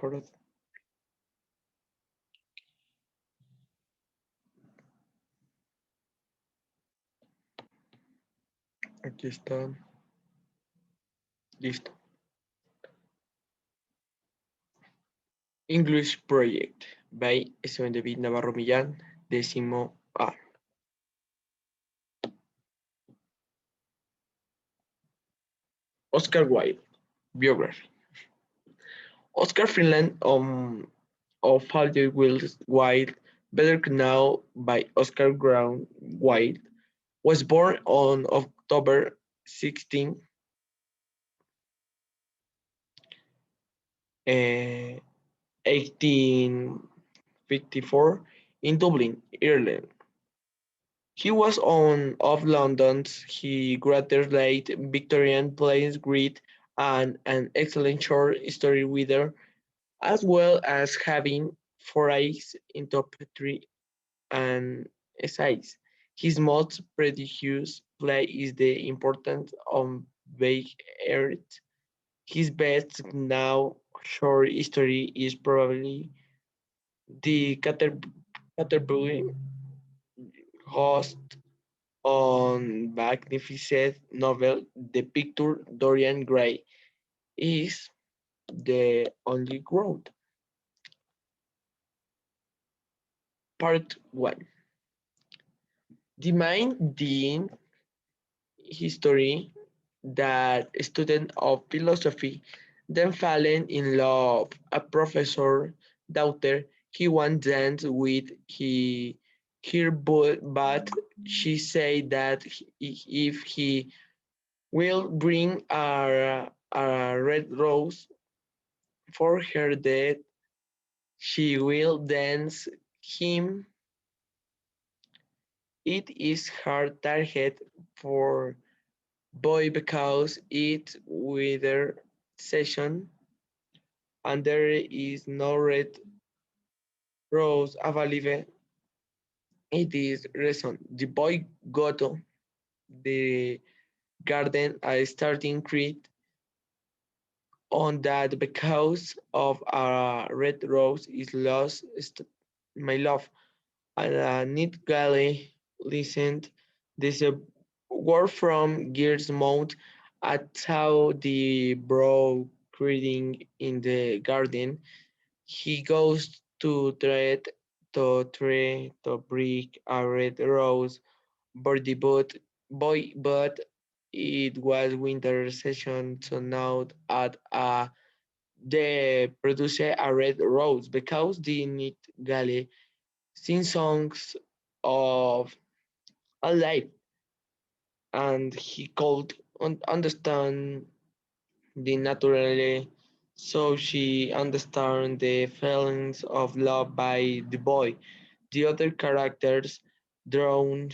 Correct. Aquí está. Listo. English Project by Examen David Navarro Millán, décimo A. Oscar Wilde, biography. Oscar Freeland of Halder Wills Wilde, better known by Oscar Brown Wilde, was born on October 16, 1854 in Dublin, Ireland. He was one of London's greatest late Victorian playwrights and an excellent short story writer, as well as having forays into poetry and essays. His most prestigious play is The Importance of Big Earth. His best known short story is probably The Canterbury Ghost on magnificent novel The Picture Dorian Gray is the only growth. Part 1. The main Dean history that a student of philosophy then fallen in love a professor daughter he once danced with her but she said that if he will bring a red rose for her death. She will dance him. It is hard target for boy because it weather session and there is no red rose available. It is reason the boy got to the garden a starting creed on that because of a red rose is lost my love. And Nit Galley listened this word from Gears Mount at how the bro reading in the garden. He goes to break a red rose but the but it was winter session so now at the producer a red rose because the Nit Galley sing songs of a life and he could understand the naturally so she understand the feelings of love by the boy. The other characters drawn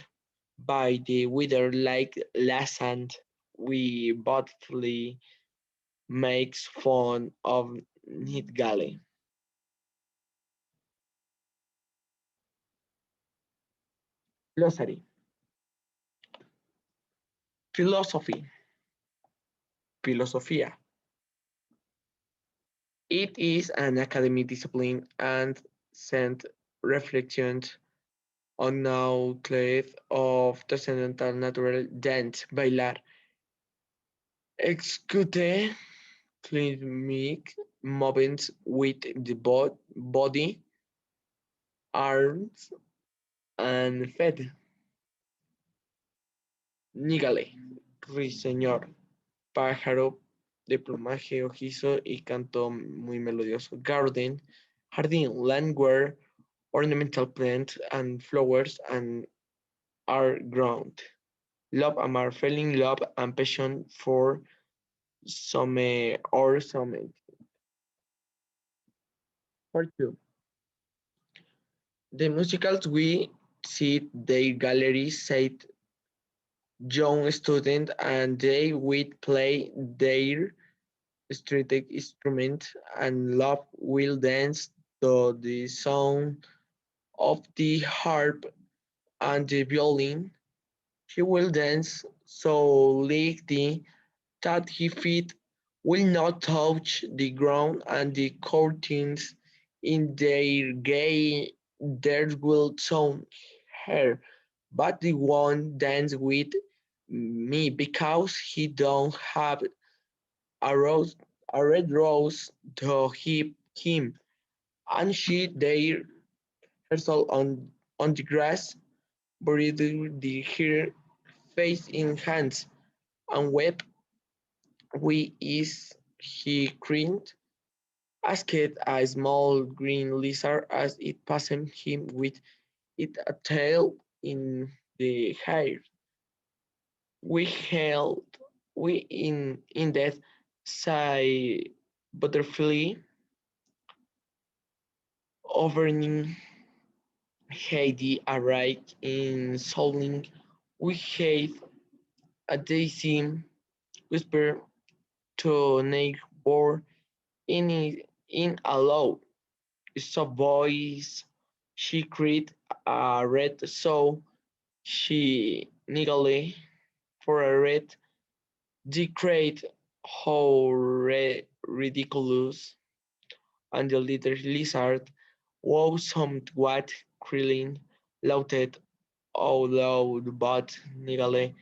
by the wither like Lassand we bothly makes fun of Nidgale. Glossary. Philosophy. Filosofía. It is an academic discipline and sent reflections on knowledge of transcendental natural dance, bailar, execute climbing movements with the body, arms, and feet. Nígale, ruiseñor, pájaro de plumaje rojizo y canto muy melodioso. Garden, jardín, land where ornamental plants and flowers and are grown. Love amar, feeling love and passion for some or something. Part 2. The musicals we see their gallery said young students and they would play their strategic instrument and love will dance to the sound of the harp and the violin. He will dance so lightly that his feet will not touch the ground, and the curtains in their gay there will sound her, but the one dance with me because he don't have a rose, a red rose to hip him, and she there herself on the grass, buried the her face in hands, and wept. We is he cried, asked a small green lizard as it passed him with it a tail in the hair. We held we in that say butterfly overning Heidi arrived in Solling. We had a daisy whisper to neighbor in a low soft voice. She cried a red so she niggly for a red decreed how ridiculous, and the little lizard was somewhat crilling, laughed out loud, but niggly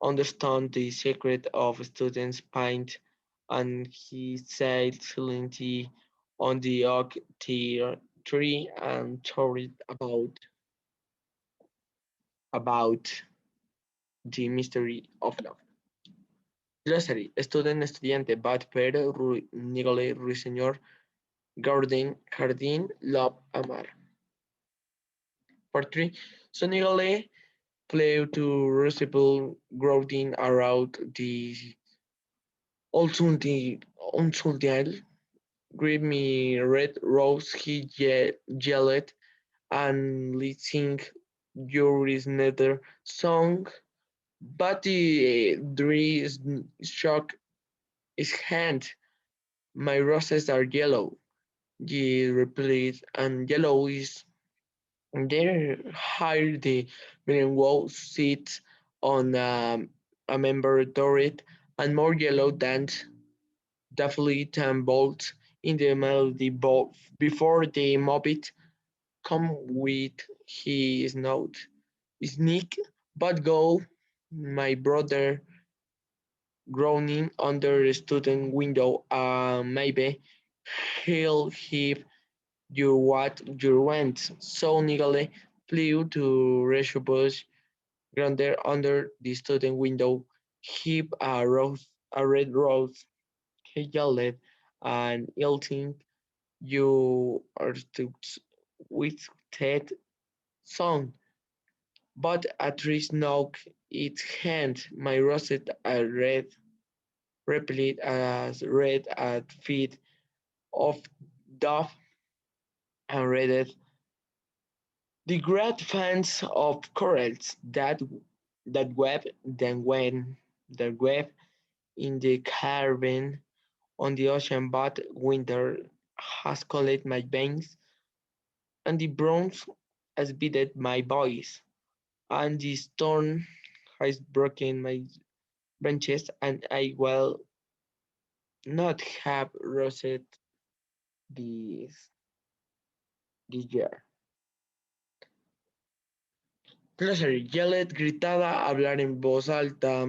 understood the secret of students' paint, and he sat silently on the oak tree and told about the mystery of love. Glossary: student, estudiante, bad pair, Nigole, ruiseñor, garden, jardín, love, amar. Part 3. So Nigole flew to Reciprocal growing around the Unsuldial, give me red rose, he yelled, and listening your is neither song, but the dre shock his hand. My roses are yellow, he replied, and yellow is there higher the meanwhile sits on a member turret and more yellow than deftly tumbled in the melody before the mobbit come with his note. Sneak, but go, my brother groaning under the student window, maybe he'll heave you what you want. So Nigale flew to Reshubush Grander under the student window, heap a red rose, he yelled, and yelling, you are with Ted song. But a tree knocked its hand, my rosette a red replied as red at feet of dove and read the great fans of corals that web then when the web in the Caribbean on the ocean, but winter has cooled my veins, and the bronze has beaten my voice, and the storm has broken my branches, and I will not have rosette this year. Glossary, yelled, gritada, hablar en voz alta,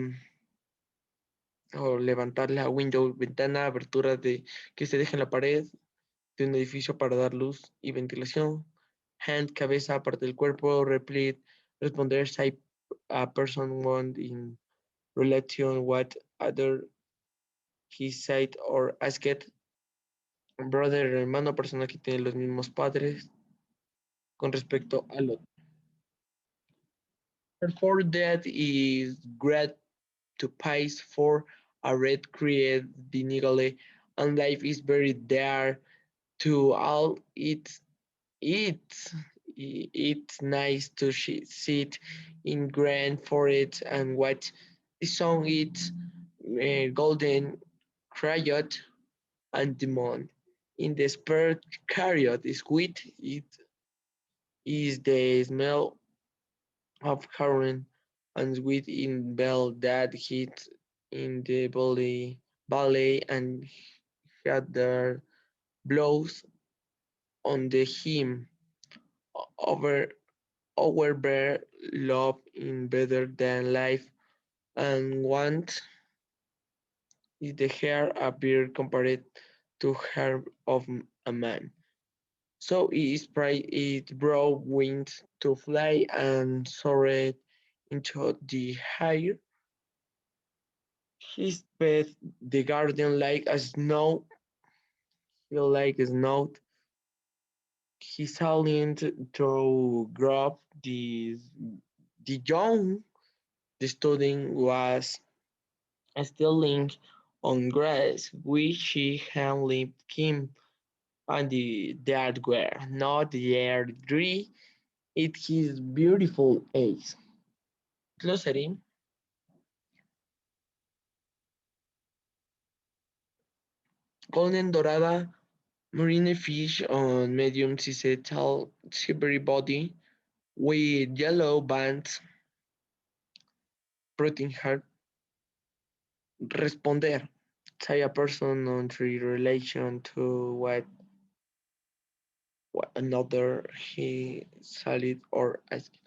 o levantar la window, ventana, abertura de que se deje en la pared de un edificio para dar luz y ventilación. Hand, cabeza, parte del cuerpo. Repeat, responder, say a person want in relation what other he said or asked. Brother, hermano, persona que tiene los mismos padres con respecto al otro. Therefore, that is great to pace for a red create the nigale, and life is very there to all it's it's nice to sit in grand forest and watch the song. It's golden crayot and demon in the spirit chariot is sweet. It is the smell of heroin and sweet in bell that hit in the belly ballet and had their blows on the hymn over our bear love in better than life and want is the hair a beard compared to hair of a man. So it brought wings to fly and soared into the higher. He sped the garden like a snow, like a snow. He salient to grab the young. The student was stealing on grass, which he had left him, and that were not there three. It his beautiful eyes. Glossary. Golden dorada marine fish on medium cicatal silvery body with yellow bands. Protein heart. Responder. Say a person on three relation to what another he salid or asked.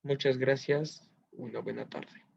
Muchas gracias. Una buena tarde.